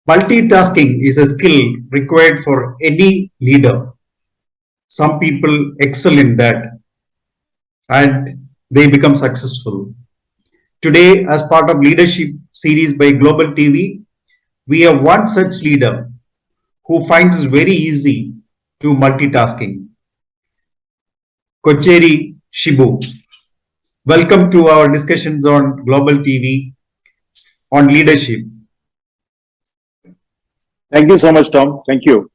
Multitasking is a skill required for any leader. Some people excel in that and they become successful. Today, as part of leadership series by Global TV, we have one such leader who finds it very easy to multitasking. Kochery Shibu. Welcome to our discussions on Global TV on leadership. Thank you so much, Tom. Thank you.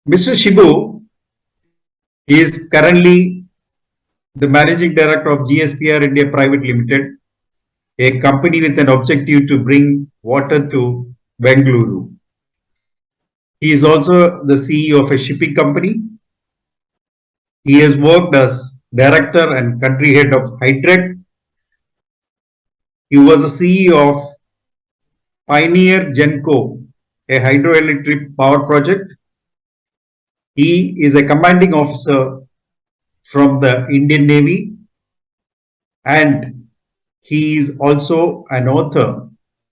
Mr. Shibu is currently the Managing Director of GSPR India Private Limited, a company with an objective to bring water to Bengaluru. He is also the CEO of a shipping company. He has worked as director and country head of Hydrec. He was the CEO of Pioneer Genco, a hydroelectric power project. He is a commanding officer from the Indian Navy and he is also an author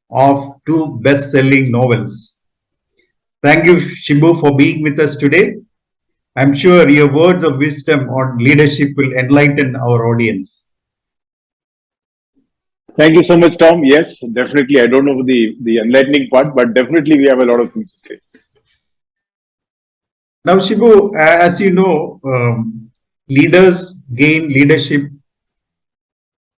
of 2 best-selling novels. Thank you, Shibu, for being with us today. I'm sure your words of wisdom on leadership will enlighten our audience. Thank you so much, Tom. Yes, definitely. I don't know the enlightening part, but definitely we have a lot of things to say. Now, Shibu, as you know, leaders gain leadership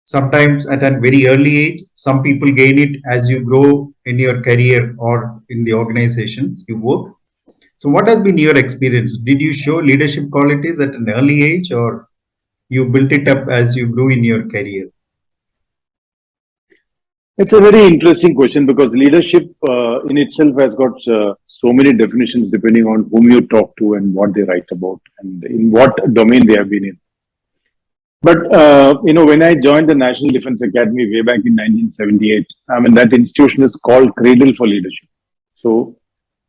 sometimes at a very early age. Some people gain it as you grow in your career or in the organizations you work. So what has been your experience? Did you show leadership qualities at an early age or you built it up as you grew in your career? It's a very interesting question because leadership in itself has got so many definitions depending on whom you talk to and what they write about and in what domain they have been in. But, when I joined the National Defense Academy way back in 1978, I mean, that institution is called Cradle for Leadership. So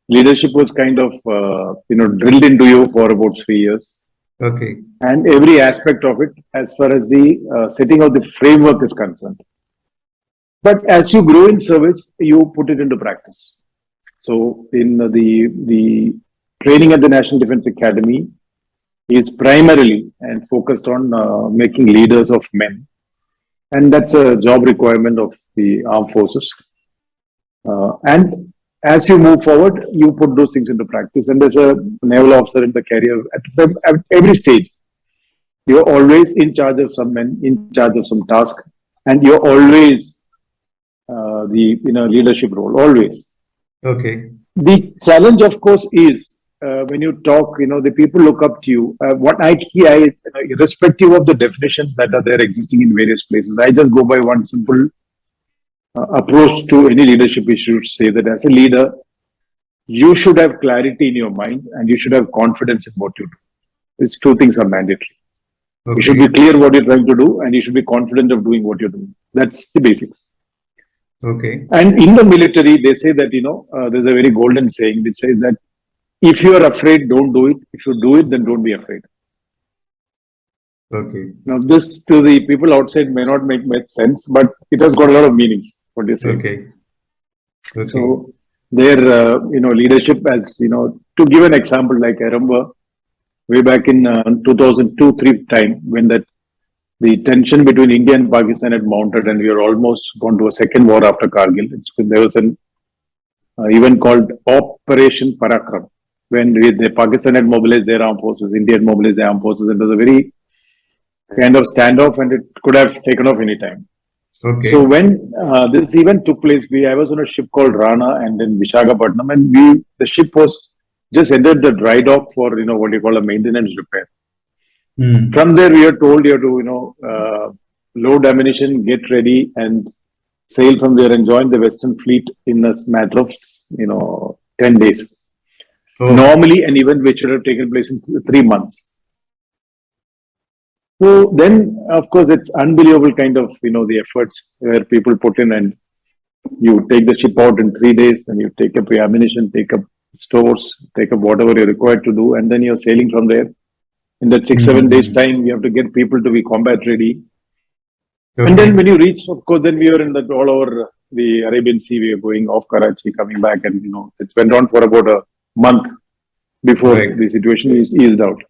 leadership was kind of, drilled into you for about 3 years. Okay. And every aspect of it, as far as the setting of the framework is concerned. But as you grow in service, you put it into practice. So in the training at the National Defense Academy is primarily and focused on making leaders of men. And that's a job requirement of the armed forces. And as you move forward, you put those things into practice. And as a naval officer in the career, at every stage, you're always in charge of some men, in charge of some task, and you're always the leadership role, always. Okay. The challenge, of course, is when you talk, the people look up to you. What I irrespective of the definitions that are there existing in various places, I just go by one simple approach to any leadership issue to say that as a leader, you should have clarity in your mind and you should have confidence in what you do. These 2 things are mandatory. Okay. You should be clear what you're trying to do and you should be confident of doing what you're doing. That's the basics. Okay. And in the military, they say that, there's a very golden saying which says that if you are afraid, don't do it. If you do it, then don't be afraid. Okay. Now, this to the people outside may not make much sense, but it has got a lot of meaning. What you say? Okay. Okay. So, their leadership, as to give an example, like I remember way back in 2002-3 time when the tension between India and Pakistan had mounted and we were almost gone to a second war after Kargil. There was an event called Operation Parakram when the Pakistan had mobilized their armed forces, India had mobilized their armed forces, and it was a very kind of standoff and it could have taken off any time. Okay. So when this event took place, I was on a ship called Rana and then Visakhapatnam, and the ship was just entered the dry dock for what you call a maintenance repair. From there, we are told you have to load ammunition, get ready, and sail from there and join the Western Fleet in a matter of 10 days. Oh. Normally, an event which should have taken place in 3 months. So then, of course, it's unbelievable kind of the efforts where people put in, and you take the ship out in 3 days, and you take up your ammunition, take up stores, take up whatever you're required to do, and then you're sailing from there. In that 6-7 days time, you have to get people to be combat ready. Okay. And then when you reach, of course, then we were in all our the Arabian Sea. We were going off Karachi, coming back, and it went on for about a month before Right. the situation is eased out.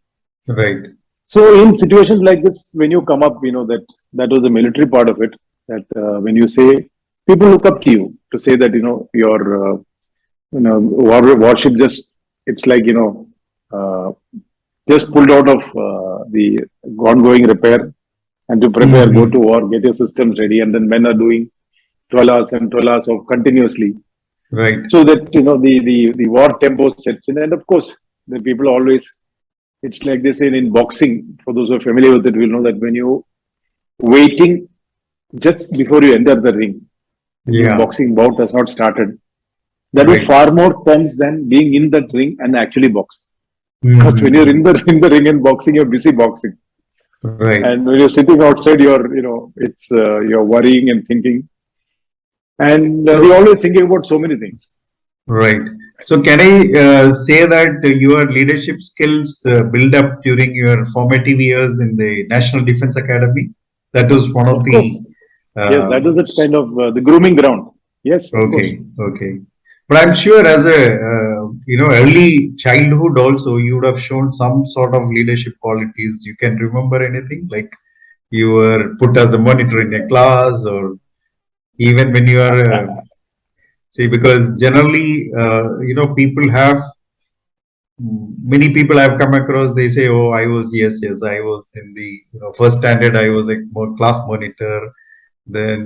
Right. So in situations like this, when you come up, that was the military part of it. That when you say people look up to you to say that your warship just it's like uh, just pulled out of the ongoing repair and to prepare, go to Mhm. war, get your systems ready, and then men are doing 12 hours and 12 hours of continuously, Right. so that the war tempo sets in, and of course the people always it's like they say in boxing. For those who are familiar with it, will know that when you waiting just before you enter the ring, when your Yeah. boxing bout has not started, that is Right. far more tense than being in that ring and actually boxing. Because when you're in Mhm. the ring and boxing, you're busy boxing, Right. and when you're sitting outside, it's you're worrying and thinking, and you're So, always thinking about so many things. right. So, can I say that your leadership skills build up during your formative years in the National Defense Academy? That was one of Of course, the. yes, Uh, that is it kind of the grooming ground. Yes, of course. okay. Okay. But I'm sure, as a early childhood, also you would have shown some sort of leadership qualities. You can remember anything like you were put as a monitor in a class, or even when you are see, because generally, people have many people I've come across. They say, "Oh, I was yes, I was in the first standard. I was a class monitor." Then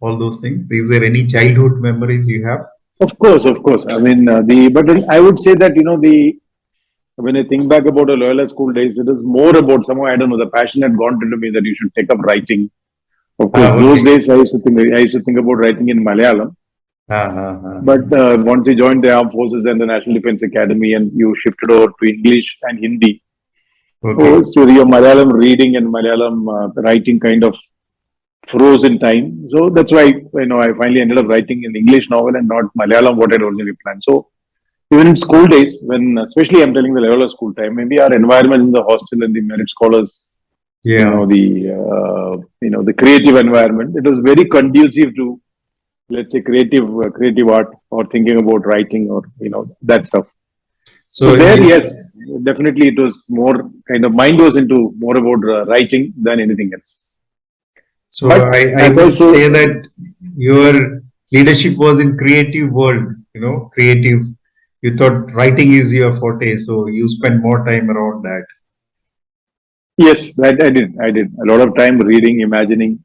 all those things. Is there any childhood memories you have? Of course, of course. I mean, but then I would say that the when I think back about the Loyola school days, it is more about somehow I don't know, the passion had gone into me that you should take up writing. Of course, Ah, those okay. days I used to think about writing in Malayalam. Ah, ah, ah, But ah. once you joined the armed forces and the National Defense Academy, and you shifted over to English and Hindi, oh, Okay. so your Malayalam reading and Malayalam writing kind of froze in time. So that's why I finally ended up writing an English novel and not Malayalam, what I'd originally planned. So even in school days, when especially I'm telling the level of school time, maybe our environment in the hostel and the merit scholars, Yeah. the creative environment, it was very conducive to, let's say, creative art or thinking about writing or that stuff. So So there, you. yes, definitely it was more kind of mind was into more about writing than anything else. So But I as I would say, say that your leadership was in creative world, creative. You thought writing is your forte, so you spend more time around that. yes, that I did. I did a lot of time reading, imagining.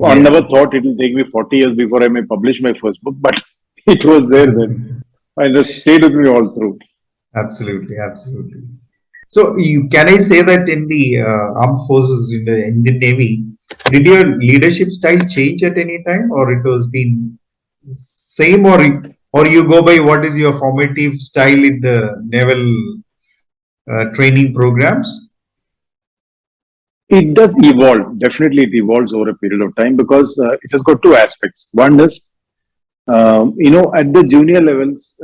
I Yes. never thought it will take me 40 years before I may publish my first book, but it was there then. And it stayed with me all through. Absolutely, absolutely. So you can I say that in the armed forces in the Indian Navy, did your leadership style change at any time, or it was been same, or you go by what is your formative style in the naval training programs? It does evolve. Definitely, it evolves over a period of time because it has got two aspects. One is, at the junior levels,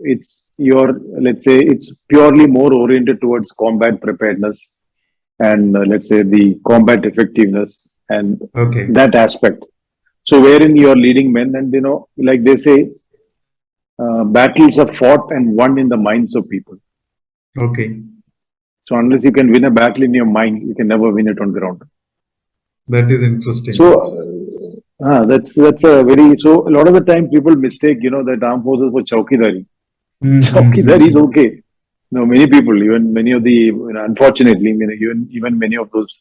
it's let's say, it's purely more oriented towards combat preparedness and, let's say, the combat effectiveness and Okay, that aspect. So, wherein you're leading men, and, like they say, battles are fought and won in the minds of people. okay, So, unless you can win a battle in your mind, you can never win it on ground. that is So, interesting. that's a very so a lot of the time people mistake that armed forces for chowkidari. Chowkidari is Mm-hmm. okay. Many people, even many of the unfortunately, even many of those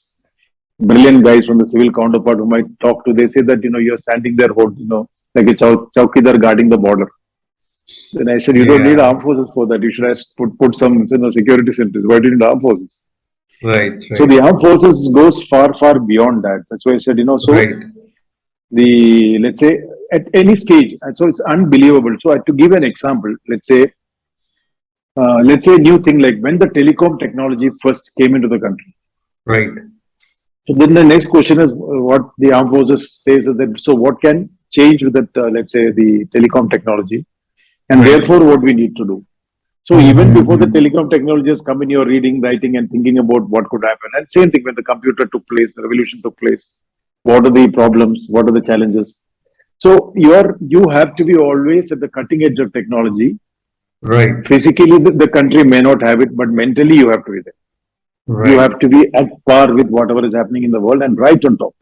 brilliant guys from the civil counterpart who might talk to, they say that you're standing there, like a chowkidar guarding the border. Then I said, you don't need Yeah, armed forces for that. You should have put some security centers. Why do you need armed forces? right, So right, the armed forces goes far, far beyond that. That's why I said, so right. the let's say at any stage, and so it's unbelievable. So to give an example, let's say a new thing like when the telecom technology first came into the country. Right. So then the next question is what the armed forces says is that, so what can change with that, let's say, the telecom technology, and Right. therefore what we need to do. So even before the Mm-hmm. telecom technologies come in, you're reading, writing, and thinking about what could happen. And same thing when the computer took place, the revolution took place. What are the problems? What are the challenges? So you have to be always at the cutting edge of technology. Right. Physically, the country may not have it, but mentally you have to be there. You Right. have to be at par with whatever is happening in the world and right on top.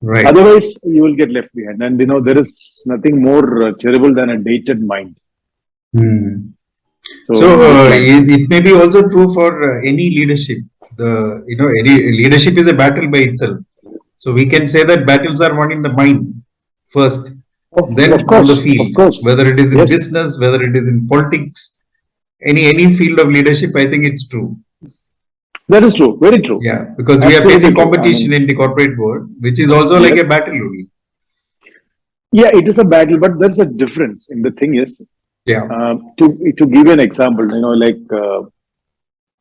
Right. Otherwise, you will get left behind. And there is nothing more terrible than a dated mind. Hmm. So So in this line, it may be also true for any leadership. Any leadership is a battle by itself. So we can say that battles are won in the mind first, of then on the of field. course, Whether it is in yes, business, whether it is in politics, any field of leadership, I think it's true. that is true, very true, Yeah, because we are absolutely facing true. I competition mean, in the corporate world, which is also like a yes, battle only. yeah, it is a battle, but there's a difference. And the thing is, Yeah. to give you an example, like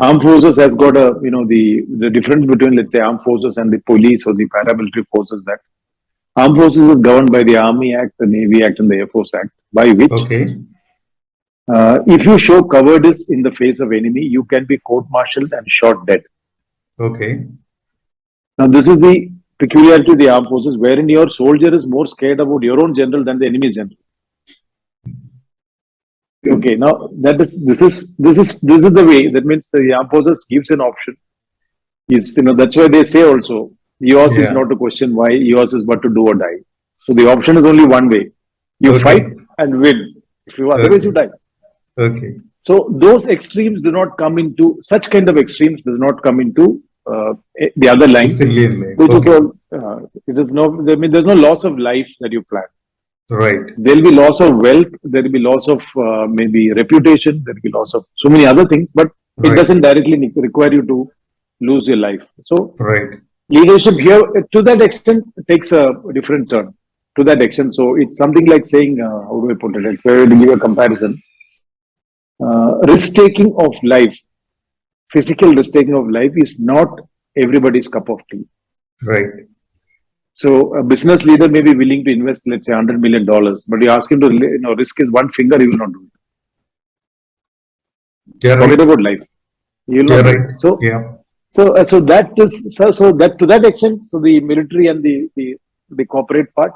armed forces has got the difference between, let's say, armed forces and the police or the paramilitary forces, that armed forces is governed by the Army Act, the Navy Act, and the Air Force Act, by which Okay. if you show cowardice in the face of enemy, you can be court-martialed and shot dead. Okay. Now, this is the peculiarity of the armed forces, wherein your soldier is more scared about your own general than the enemy's general. Okay, now this is the way. That means the armed forces gives an option. Is that's why they say also yours is Yeah. not a question why, yours is but to do or die. So the option is only one way: you fight Okay. and win. If you otherwise you Okay. die. Okay. So those extremes do not come into such kind of extremes does not come into the other The line, civilian life. which is Okay. all. It is no. I mean, there's no loss of life that you plan. Right. There will be loss of wealth. There will be loss of maybe reputation. There will be loss of so many other things, but it Right. doesn't directly require you to lose your life. So Right. leadership here, to that extent, takes a different turn. To that extent, so it's something like saying, how do I put it? If I were to give a comparison, risk taking of life, physical risk taking of life, is not everybody's cup of tea. Right. So a business leader may be willing to invest, let's say, $100 million, but you ask him to, risk his one finger, he will not do it. You're Forget right. about life. He will You're not do right. it. So, Yeah. so that is so that to that extent. So the military and the corporate part,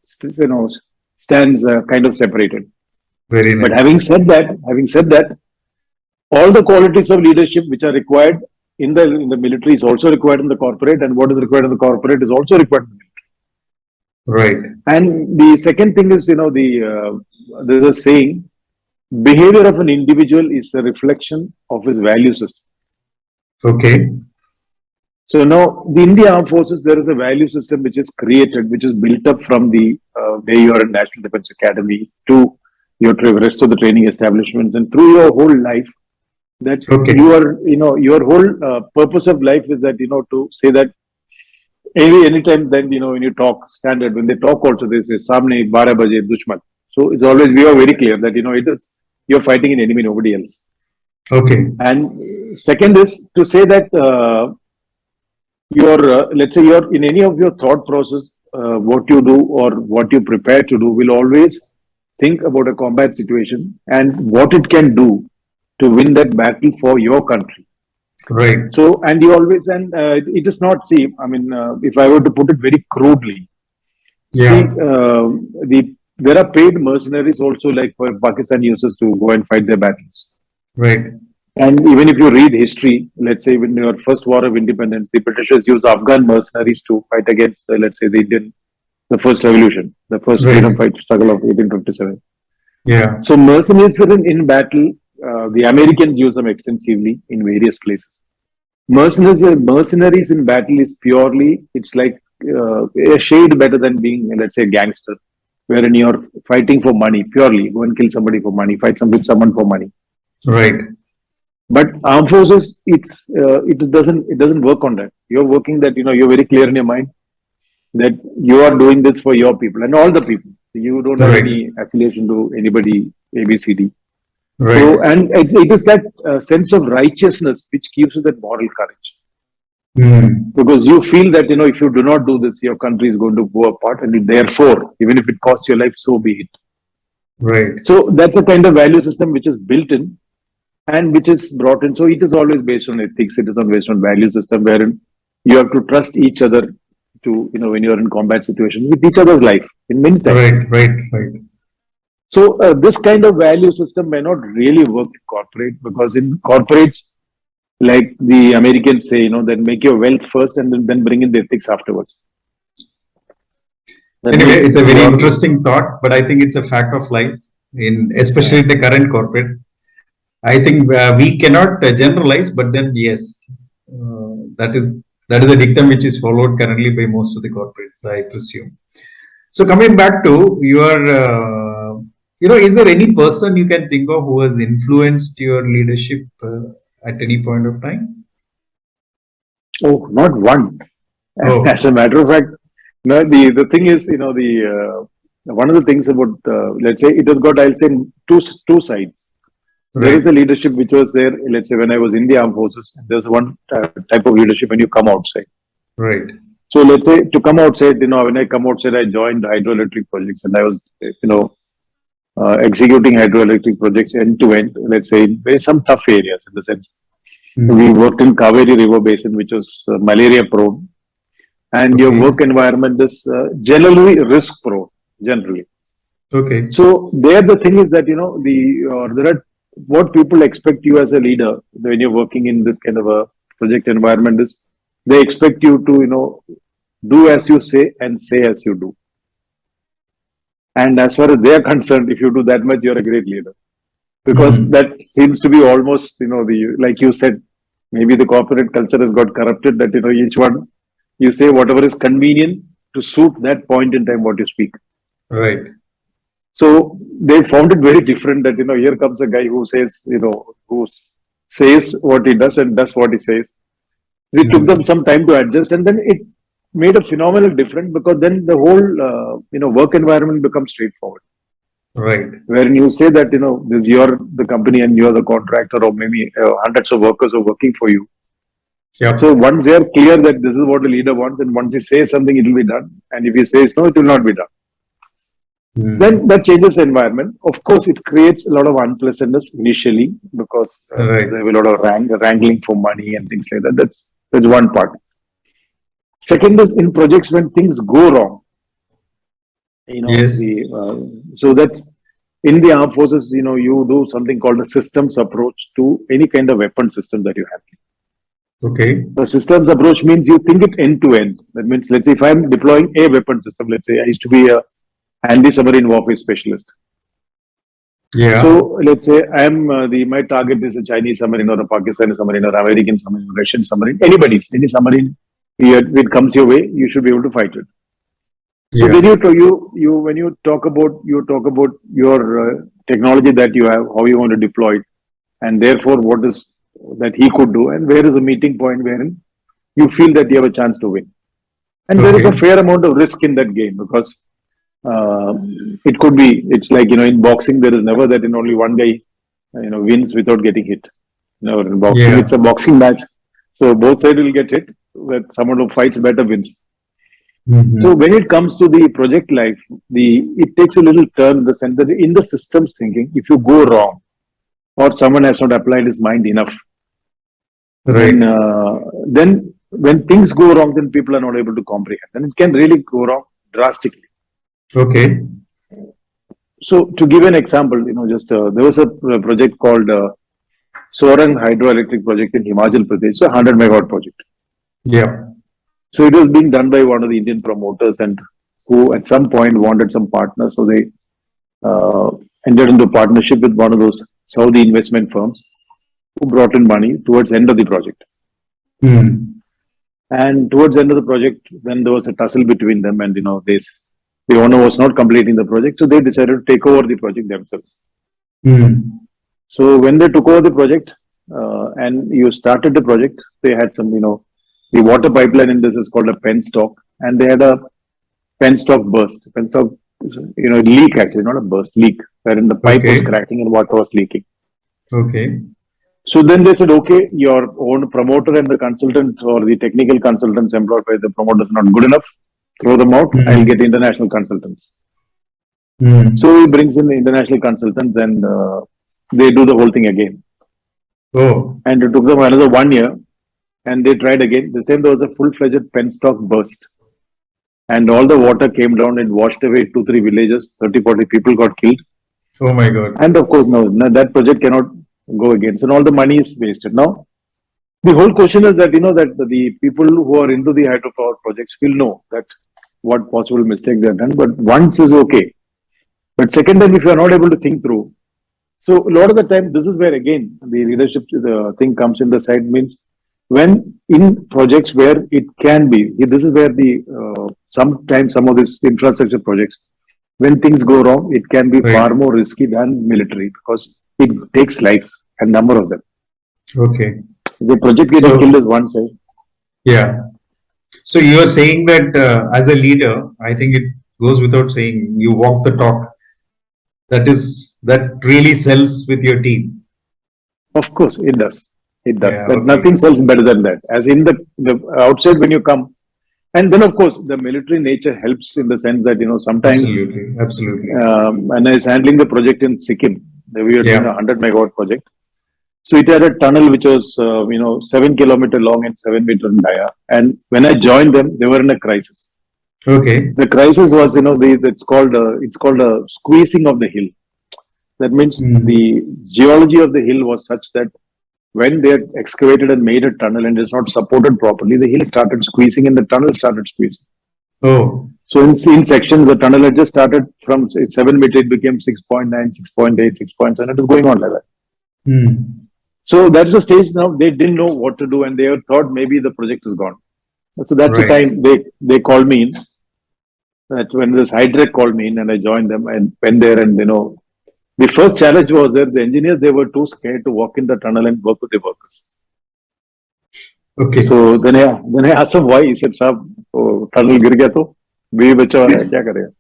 stands kind of separated. Very But nice. having said that, all the qualities of leadership which are required in the military is also required in the corporate, and what is required in the corporate is also required in the military. Right. And the second thing is, there's a saying: behavior of an individual is a reflection of his value system. Okay. So now, the Indian Armed Forces, there is a value system which is created, which is built up from the day you are in National Defense Academy to your rest of the training establishments, and through your whole life. That Okay. your whole purpose of life is that, to say that anytime then, when you talk standard, when they talk also, they say, Samne 12 baje dushman. So it's always, we are very clear that, it is, you're fighting an enemy, nobody else. Okay. And second is to say that, let's say you're in any of your thought process, what you do or what you prepare to do will always think about a combat situation and what it can do to win that battle for your country. Right. So, and you always, and it is not, see, I mean, if I were to put it very crudely, see, Yeah. there are paid mercenaries also, like Pakistan uses to go and fight their battles. Right. And even if you read history, let's say in your first war of independence, the Britishers used Afghan mercenaries to fight against, let's say, the first revolution, the first freedom Right. fight struggle of 1857. Yeah. So mercenaries in battle, the Americans use them extensively in various places. Mercenaries in battle is purely, it's like a shade better than being, let's say, a gangster, wherein you're fighting for money purely. Go and kill somebody for money, fight with someone for money. Right. But armed forces, it doesn't work on that. You're working that, you're very clear in your mind that you are doing this for your people and all the people. You don't have Right. any affiliation to anybody, ABCD. So, Right. and it is that sense of righteousness which gives you that moral courage. Hmm. Because you feel that, if you do not do this, your country is going to go apart, and therefore, even if it costs your life, so be it. Right. So that's a kind of value system which is built in and which is brought in. So it is always based on ethics. It is based on value system, wherein you have to trust each other to, when you are in combat situation with each other's life. in many times. Right. So this kind of value system may not really work in corporate, because in corporates, like the Americans say, that make your wealth first and then bring in the ethics afterwards. That Anyway, means it's a very your interesting thought, but I think it's a fact of life, especially yeah. in the current corporate. I think we cannot generalize, but then yes, that is a dictum which is followed currently by most of the corporates, I presume. So coming back to your, is there any person you can think of who has influenced your leadership at any point of time? Oh, not one. As Oh, a matter of fact, no, the thing is, the one of the things about, let's say, it has got, I'll say, two sides. There is a right, leadership which was there, let's say, when I was in the armed forces. There's one type of leadership when you come outside. right. So let's say to come outside, when I come outside, I joined hydroelectric projects, and I was, executing hydroelectric projects end to end. Let's say in very some tough areas, in the sense we Mhm. worked in Kaveri River Basin, which was malaria prone, and your Okay, work environment is generally risk prone. Generally, okay. so there the thing is that there are what people expect you as a leader when you're working in this kind of a project environment is they expect you to do as you say and say as you do. And as far as they are concerned, if you do that much, you're a great leader, because Mhm. that seems to be almost the like you said, maybe the corporate culture has got corrupted, that each one you say whatever is convenient to suit that point in time what you speak. Right. So they found it very different that here comes a guy who says who says what he does and does what he says. It took them Mhm. some time to adjust, and then it made a phenomenal difference, because then the whole work environment becomes straightforward. Right. Wherein you say that this you're the company and you're the contractor, or maybe hundreds of workers are working for you. So Yep. once they are clear that this is what the leader wants, and once he says something, it will be done, and if he says no, it will not be done. Then Mhm. that changes the environment. Of course, it creates a lot of unpleasantness initially, because Right. there will be a lot of wrangling for money and things like that. That's one part. Second is in projects when things go wrong. Yes. The so that in the armed forces, you do something called a systems approach to any kind of weapon system that you have. Okay. The systems approach means you think it end to end. That means, let's say, if I'm deploying a weapon system, let's say I used to be a anti-submarine warfare specialist. So Yeah. let's say I'm the my target is a Chinese submarine or a Pakistani submarine or American submarine, Russian submarine, any submarine. It comes your way, you should be able to fight it. So then Yeah. when you talk about your technology that you have, how you want to deploy it, and therefore what is that he could do, and where is a meeting point wherein you feel that you have a chance to win. And there is a Okay. fair amount of risk in that game, because uh, it could be, it's like in boxing there is never that in only one guy wins without getting hit. In boxing it's Yeah. a boxing match, so both sides will get hit. That someone who fights better wins. So Mhm. when it comes to the project life, it takes a little turn in the sense that in the systems thinking, if you go wrong or someone has not applied his mind enough, then Right. then when things go wrong, then people are not able to comprehend, and it can really go wrong drastically. Okay. So to give an example, just there was a project called Sorang hydroelectric project in Himachal Pradesh, a 100 megawatt project. Yeah. So it was being done by one of the Indian promoters, and who at some point wanted some partners, so they uh, entered into partnership with one of those Saudi investment firms who brought in money towards the end of the project. Hmm. And towards the end of the project, then there was a tussle between them, and the owner was not completing the project, so they decided to take over the project themselves. Hmm. So when they took over the project and you started the project, they had some, the water pipeline in this is called a penstock, and they had a penstock burst. Penstock, leak actually, not a burst, leak, wherein the pipe was Okay. cracking and water was leaking. Okay. So then they said, okay, your own promoter and the consultant or the technical consultants employed by the promoter is not good enough. Throw them out. I'll Hmm. get international consultants. Hmm. So he brings in the international consultants, and they do the whole thing again. Oh. And it took them another 1 year, and they tried again. This time there was a full-fledged penstock burst. and all the water came down and washed away 2, 3 villages, 30, 40 people got killed. Oh my God. And of course, no, that project cannot go again. So all the money is wasted. Now, the whole question is that, that the people who are into the hydropower projects will know that what possible mistake they have done. But once is okay. But second time, if you are not able to think through, so a lot of the time, this is where again the leadership the thing comes in the side means when in projects where it can be, this is where the sometimes some of these infrastructure projects, when things go wrong, it can be Right. far more risky than military because it takes lives and number of them. Okay. The project getting killed So, is one side. yeah. So you are saying that as a leader, I think it goes without saying, you walk the talk. That really sells with your team. Of course, it does. It does. Yeah. That Okay. nothing sells better than that. As in the outside when you come, and then of course the military nature helps in the sense that sometimes Absolutely. Absolutely. when I was handling the project in Sikkim, we were doing Yeah. 100 megawatt project. So it had a tunnel which was 7 kilometer long and 7 meter in dia. And when I joined them, they were in a crisis. Okay. The crisis was it's called a squeezing of the hill. That means Mm. the geology of the hill was such that when they had excavated and made a tunnel and it's not supported properly, the hill started squeezing and the tunnel started squeezing. Oh. So in sections, the tunnel had just started from 7 meter, it became 6.9, 6.8, 6.7. It was going on like that. Mm. So that's the stage now. They didn't know what to do and they thought maybe the project is gone. So that's the Right. time they called me in. That's when this Hydrec called me in and I joined them and went there and the first challenge was that the engineers they were too scared to walk in the tunnel and work with the workers. Okay. So then I asked him why. He said, "Sir, tunnel गिर गया तो बीवी बच्चा है क्या करेगा?"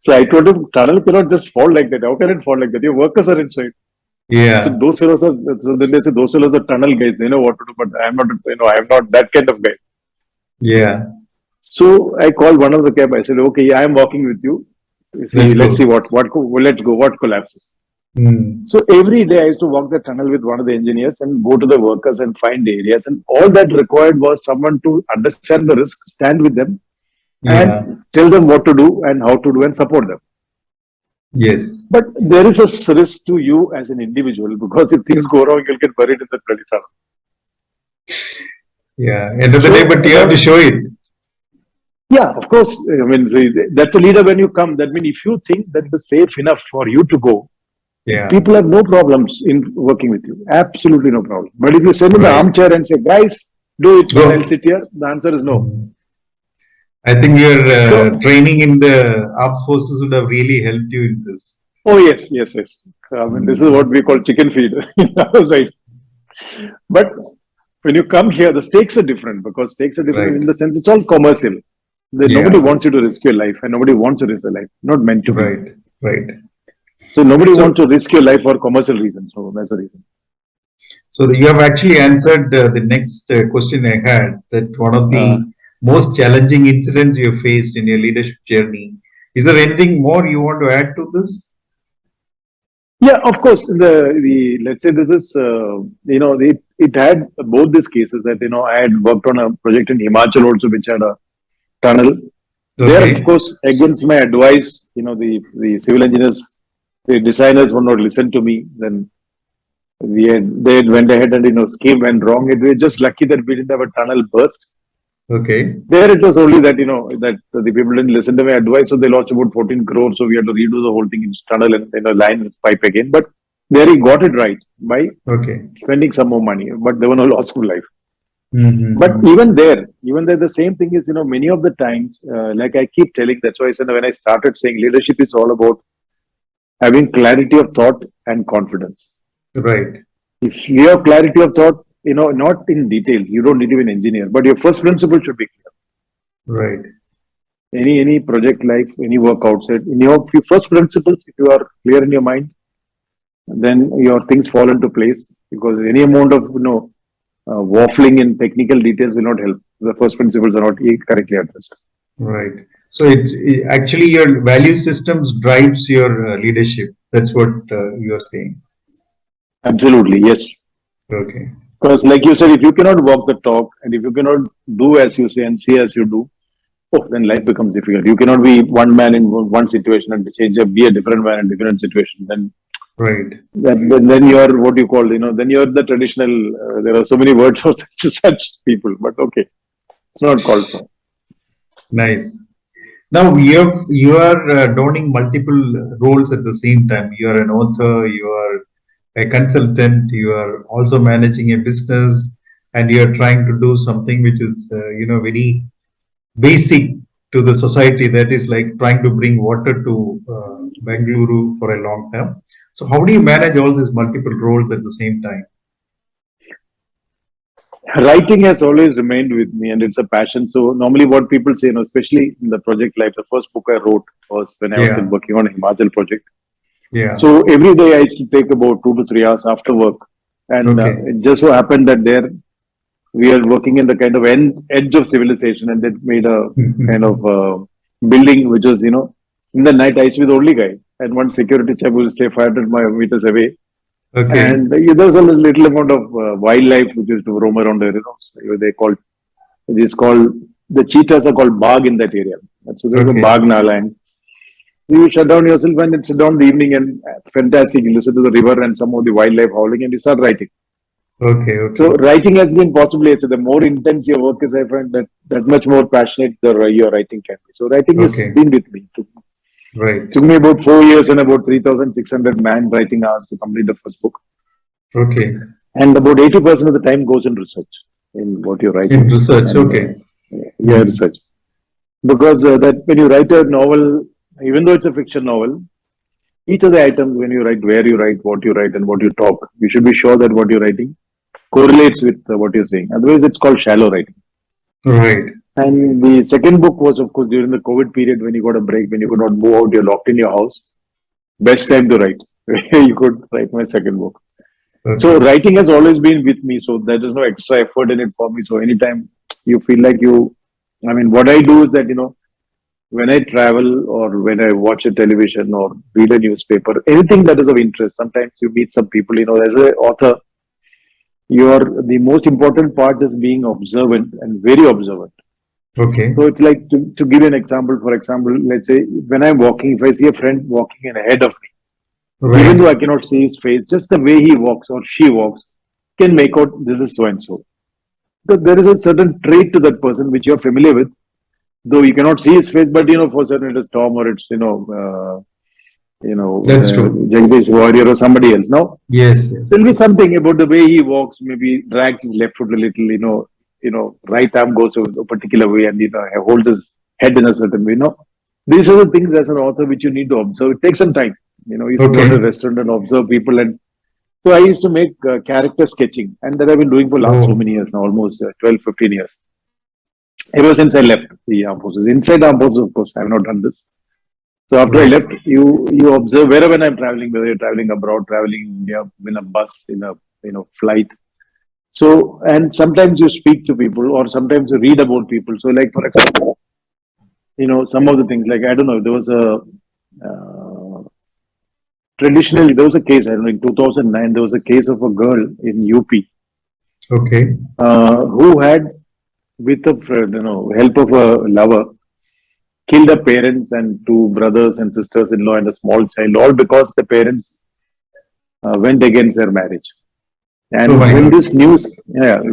so I told him, tunnel cannot just fall like that. How can it fall like that? Your workers are inside. So Yeah. those fellows are. So then they say those fellows are tunnel guys. They know what to do, but I am not. I am not that kind of guy. Yeah. So I called one of the cab. I said, "Okay, yeah, I am walking with you. Let's Let's see go. let's go. What collapses." Mm. So every day I used to walk the tunnel with one of the engineers and go to the workers and find areas. And all that required was someone to understand the risk, stand with them, Yeah. and tell them what to do and how to do and support them. Yes. But there is a risk to you as an individual because if things go wrong, you'll get buried in the bloody tunnel. Yeah. End of the day, So but you have to show it. yeah, of course. I mean, see, that's a leader when you come. That means if you think that it is safe enough for you to go, Yeah. people have no problems in working with you. Absolutely no problem. But if you sit in the Right. armchair and say, guys, do it, and I'll Go. sit here, the answer is no. Mm. I think your So, training in the armed forces would have really helped you in this. oh, yes, yes, yes. I mean, this is what we call chicken feed in our side. But when you come here, the stakes are different because stakes are different in Right. the sense it's all commercial. Nobody Yeah. wants you to risk your life and nobody wants to risk their life. Not meant to be. Right. Right. So nobody wants So, to risk your life for commercial reasons. So that's the reason. so you have actually answered the next question I had. That one of Uh, the most challenging incidents you have faced in your leadership journey. Is there anything more you want to add to this? Yeah, of course. The let's say this is it had both these cases that I had worked on a project in Himachal also which had a tunnel. There, of Okay. course, against my advice, the civil engineers, the designers would not listen to me. Then they went ahead and scheme went wrong. It was just lucky that we didn't have a tunnel burst. Okay. There it was only that that the people didn't listen to my advice, so they lost about 14 crores. So we had to redo the whole thing in tunnel and line and pipe again. But there he got it right by Okay. spending some more money, but there were no loss of life. But Mm-hmm. even there, the same thing is many of the times, like I keep telling. That's why I said when I started saying leadership is all about having clarity of thought and confidence. Right. If you have clarity of thought, not in details, you don't need to be an engineer, but your first principle should be clear. Right. Any project life, any work outside, in your first principles, if you are clear in your mind, then your things fall into place because any amount of waffling in technical details will not help. The first principles are not correctly addressed. Right. So actually your value systems drives your leadership. That's what you are saying. Absolutely, yes. Okay. Because, like you said, if you cannot walk the talk and if you cannot do as you say and see as you do, oh, then life becomes difficult. You cannot be one man in one situation and change up, be a different man in different situation. Right. Then you are what you call, then you are the traditional. There are so many words for such people, but okay, it's not called for. Nice. Now you are donning multiple roles at the same time. You are an author, you are a consultant, you are also managing a business, and you are trying to do something which is very basic to the society. That is like trying to bring water to Bengaluru for a long term. So how do you manage all these multiple roles at the same time? Writing has always remained with me, and it's a passion. So normally, what people say, especially in the project life, the first book I wrote was when I was Yeah, working on a Himachal project. yeah. So every day I used to take about 2 to 3 hours after work, and Okay. it just so happened that there we are working in the kind of edge of civilization, and they made a kind of building which was, in the night I used to be the only guy, and one security chap will stay 500 meters away, Okay. and there was a little amount of wildlife which used to roam around there. They called it is called the cheetahs are called bag in that area. And so there's a Okay. bag nala, and you shut down yourself and it's down the evening, and fantastic. You listen to the river and some of the wildlife howling, and you start writing. Okay. So Okay. writing has been possibly, so the more intense your work is, I find that much more passionate your writing can be. So writing has Okay. been with me. Right. Took me about 4 years and about 3,600 man writing hours to complete the first book. Okay. And about 80% of the time goes in research in what you're In writing. research. And Okay. yeah, research. Because that when you write a novel, even though it's a fiction novel, each of the items, when you write, where you write, what you write, and what you talk, you should be sure that what you're writing correlates with what you're saying. Otherwise, it's called shallow writing. Right. And the second book was, of course, during the COVID period when you got a break, when you could not move out, you're locked in your house. Best time to write. You could write my second book. So Okay. writing has always been with me. So there is no extra effort in it for me. So anytime you feel like what I do is that, when I travel or when I watch a television or read a newspaper, anything that is of interest, sometimes you meet some people, as an author, the most important part is being observant and very observant. Okay. So it's like to give you an example, for example, let's say when I'm walking, if I see a friend walking in ahead of me, even though Right. I cannot see his face, just the way he walks or she walks can make out this is so and so. So there is a certain trait to that person which you're familiar with, though you cannot see his face, but for certain it is Tom or it's That's true. Jagdish Warrior or somebody else. Now Yes. Yes. there'll be something about the way he walks, maybe drags his left foot a little, right arm goes a particular way, and holds his head in a certain way. These are the things as an author which you need to observe. It takes some time. You used to go to a Okay. restaurant and observe people, and so I used to make character sketching, and that I've been doing for last so Oh. many years now, almost 12, 15 years. Ever since I left the armed forces. Inside armed forces, of course, I have not done this. So after I Right. left, you observe wherever I'm traveling, whether you're traveling abroad, traveling in India, in a bus, in a flight. So and sometimes you speak to people, or sometimes you read about people. So like for example, some of the things like I don't know, there was a traditionally there was a case. I don't know, in 2009 there was a case of a girl in UP Okay. who had, with the help of a lover, killed her parents and two brothers and sisters-in-law and a small child, all because the parents went against their marriage. Oh And my when God. this news,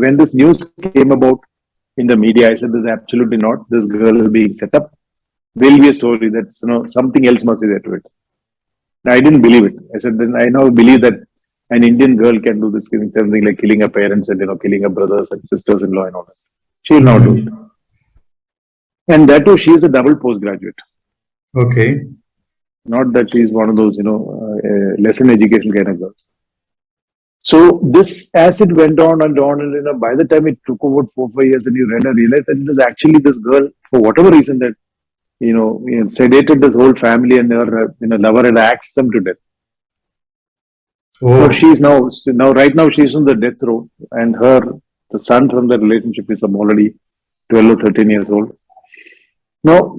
when this news came about in the media, I said, "This is absolutely not. This girl is being set up. There'll be a story that's something else must be there to it." I didn't believe it. I said, "Then I now believe that an Indian girl can do this, something like killing her parents and killing her brothers and sisters-in-law and all that. She'll now do it." And that too, she is a double postgraduate. Okay. Not that she's one of those, lesson education kind of girls. So this, as it went on and on, and by the time it took about 4, 5 years, and you read, I realized that it was actually this girl, for whatever reason, that sedated this whole family, and her lover had axed them to death. So Oh. she's now right now she's on the death row, and the son from the relationship is already 12 or 13 years old. Now,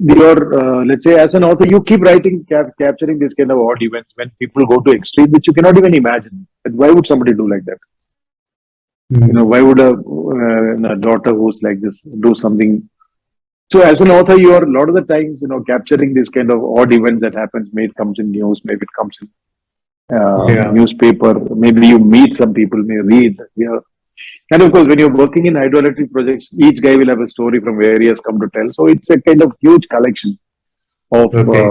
let's say, as an author, you keep writing, capturing this kind of odd events when people go to extreme, which you cannot even imagine. But why would somebody do like that? Mm. Why would a daughter who's like this do something So as an author, you are a lot of the times, capturing this kind of odd events that happens. Maybe it comes in news, maybe it comes in Yeah. newspaper. Maybe you meet some people, may read. Yeah. And of course, when you're working in hydroelectric projects, each guy will have a story from where he has come to tell. So it's a kind of huge collection of Okay.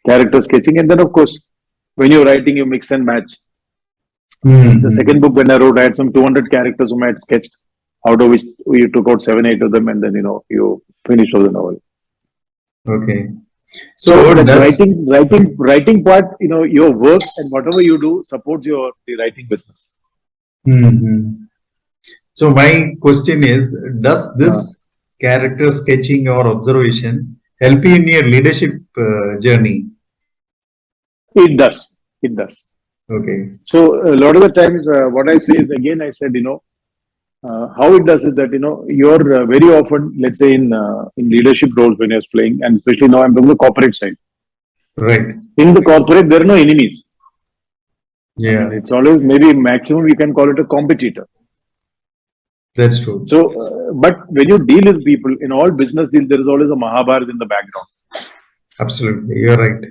character sketching. And then of course, when you're writing, you mix and match. The second Mm-hmm. book when I wrote, I had some 200 characters whom I had sketched, out of which you took out 7, 8 of them, and then you finish off the novel. Okay. So So that does writing part, your work and whatever you do supports the writing business. hmm So my question is, does Uh, this character sketching or observation help you in your leadership journey? it does. It does. Okay. So a lot of the times, what I say is again, I said, how it does is that you're very often, let's say in leadership roles when you're playing, and especially now I'm from the corporate side. Right. In the corporate, there are no enemies. I mean, Yeah, it's always maybe maximum we can call it a competitor. that's true. So, but when you deal with people in all business deals, there is always a Mahabharata in the background. Absolutely. You're right.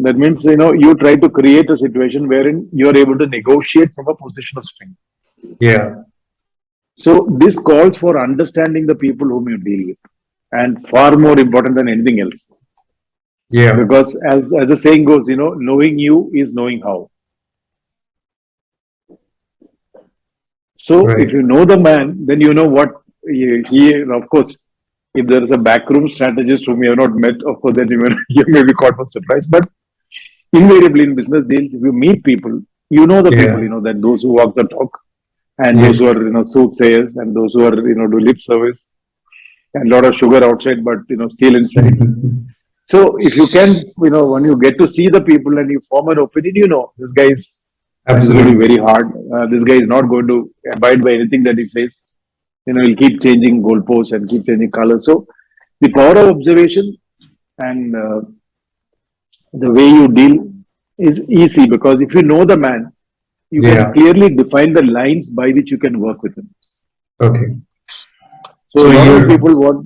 That means you try to create a situation wherein you are able to negotiate from a position of strength. Yeah. So this calls for understanding the people whom you deal with, and far more important than anything else. Yeah. Because as the saying goes, knowing you is knowing how. So if Right. you know the man, then you know what of course, if there is a backroom strategist whom you have not met, of course, then you may be caught by surprise. But invariably in business deals, if you meet people, you know the people, Yeah. that those who walk the talk and those who Yes. are, soothsayers and those who are, do lip service and a lot of sugar outside, but, still inside. So if you can, when you get to see the people and you form an opinion, this is going to be very Absolutely. hard. This guy is not going to abide by anything that he says. He'll keep changing goalposts and keep changing colors. So the power of observation and the way you deal is easy because if you know the man, you can Yeah. clearly define the lines by which you can work with him. Okay. So So a lot of the your people want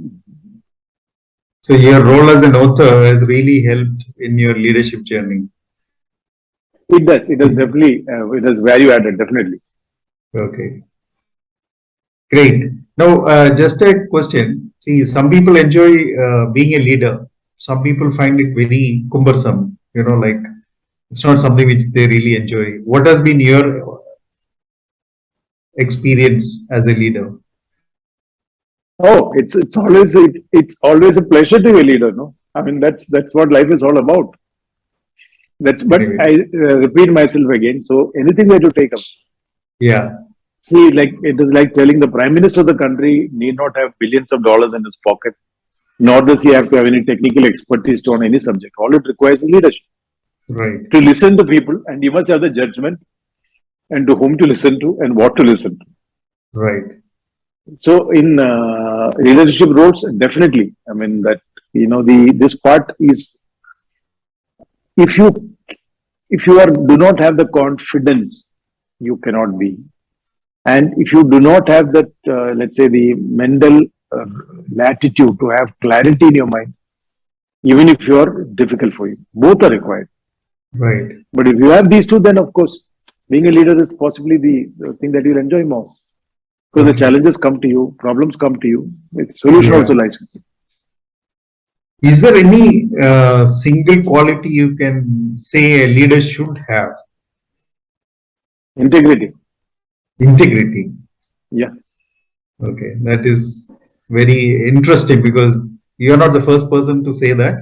so your role as an author has really helped in your leadership journey. it does definitely it has value added definitely. Okay. Great. Now, just a question. See, some people enjoy being a leader. Some people find it very cumbersome. Like it's not something which they really enjoy. What has been your experience as a leader? Oh, it's always a pleasure to be a leader, no? I mean that's what life is all about. That's but Anyway, I repeat myself again. So anything that you take up, yeah, see, like it is like telling the prime minister of the country need not have billions of dollars in his pocket, nor does he have to have any technical expertise to on any subject. All it requires is leadership right, to listen to people, and you must have the judgment and to whom to listen to and what to listen to. right, So in leadership roles, definitely. I mean that the this part is if you do not have the confidence, you cannot be. And if you do not have that, let's say the mental uh, latitude to have clarity in your mind, even if you are difficult for you, both are required. right. But if you have these two, then of course, being a leader is possibly the thing that you'll enjoy most. Because the Okay, challenges come to you, problems come to you, the solution also yeah. lies with you. Is there any single quality you can say a leader should have? Integrity. Integrity. Yeah. Okay, that is very interesting because you're not the first person to say that.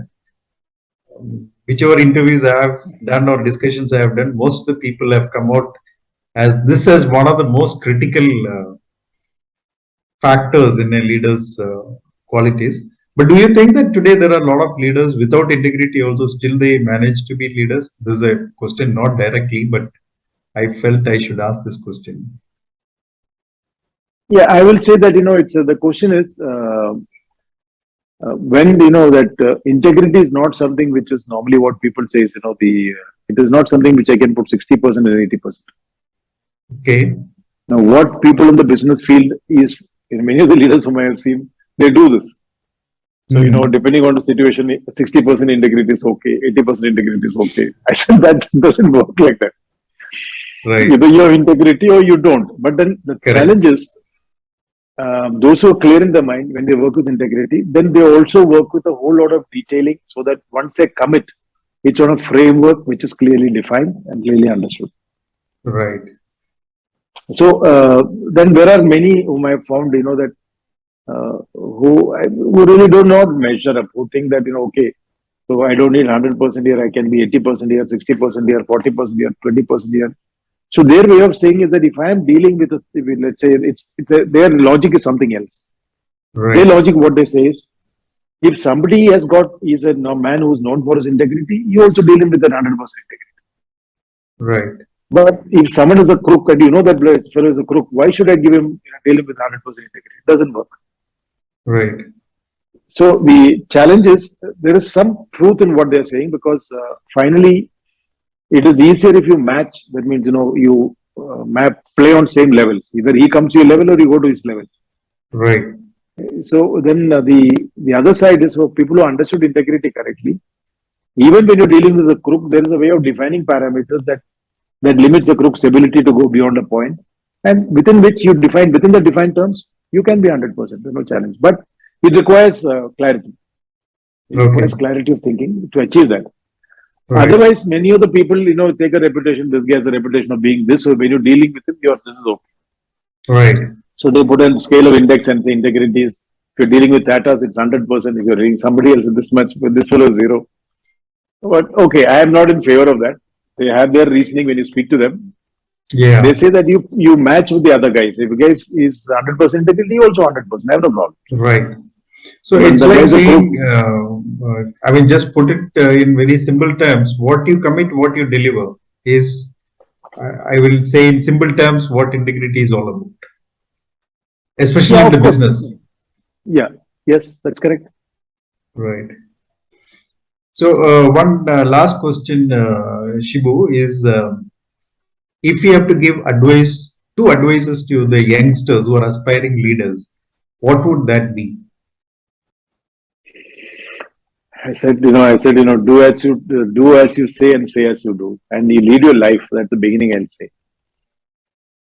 Whichever interviews I have done or discussions I have done, most of the people have come out as this as one of the most critical factors in a leader's qualities. But do you think that today there are a lot of leaders without integrity also still they manage to be leaders? This is a question not directly, but I felt I should ask this question. Yeah, I will say that, it's the question is when, that integrity is not something which is normally what people say is, it is not something which I can put 60% and 80%. Okay. Now, what people in the business field is, in many of the leaders whom I have seen, they do this. So, depending on the situation, 60% integrity is okay, 80% integrity is okay. I said that doesn't work like that. Right. Either you have integrity or you don't. But then the challenge is, those who are clear in their mind when they work with integrity, then they also work with a whole lot of detailing so that once they commit, it's on a framework which is clearly defined and clearly understood. Right. So then there are many whom I have found, that who really do not measure up, who think that, okay, so I don't need 100% here, I can be 80% here, 60% here, 40% here, 20% here. So their way of saying is that if I am dealing with, let's say, their logic is something else. Right. Their logic, what they say is, if somebody is a man who's known for his integrity, you also deal him with that 100% integrity. Right. But if someone is a crook and you know that fellow is a crook, why should I deal him with 100% integrity? It doesn't work. Right. So the challenge is there is some truth in what they're saying, because finally it is easier if you match. That means you play on same levels. Either he comes to your level or you go to his level. Right. So then the other side is for people who understood integrity correctly. Even when you're dealing with a crook, there is a way of defining parameters that limits the crook's ability to go beyond a point, and within which you define within the defined terms, you can be 100%. There's no challenge, but it requires clarity. It requires clarity of thinking to achieve that. Right. Otherwise, many of the people, take a reputation. This guy has a reputation of being this. So when you're dealing with him, this is okay. Right. So they put a scale of index and say integrity is. If you're dealing with Tatas, it's 100%. If you're reading somebody else, this much. With this fellow, 0. But okay, I am not in favor of that. They have their reasoning when you speak to them. Yeah. They say that you match with the other guys. If a guy is 100% integrity, also 100%. I have no problem. Right. So it's like saying, just put it in very simple terms. What you commit, what you deliver is, I will say in simple terms, what integrity is all about. Especially in the business. Yeah. Yes, that's correct. Right. So one last question, Shibu, is if you have to give two advices to the youngsters who are aspiring leaders, what would that be? I said, do as you say and say as you do, and you lead your life. That's the beginning, I'll say.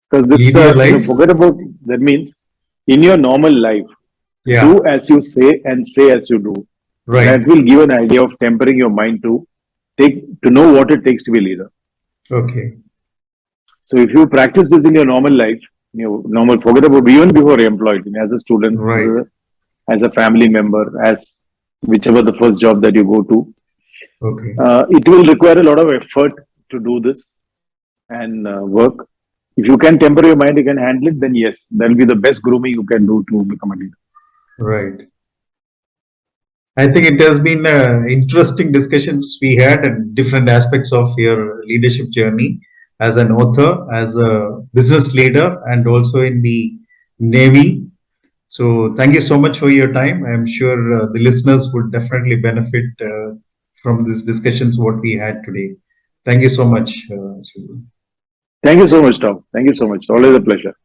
Because this, forget about that means in your normal life, do as you say and say as you do. Right. That will give an idea of tempering your mind to know what it takes to be a leader. Okay. So if you practice this in your normal life, forget about even before you're employed, as a student, right. as a family member, as whichever the first job that you go to. Okay. It will require a lot of effort to do this and work. If you can temper your mind, you can handle it, then yes, that will be the best grooming you can do to become a leader. Right. I think it has been interesting discussions we had at different aspects of your leadership journey as an author, as a business leader, and also in the Navy. So thank you so much for your time. I'm sure the listeners would definitely benefit from these discussions what we had today. Thank you so much, Shibu. Thank you so much, Tom. Thank you so much. Always a pleasure.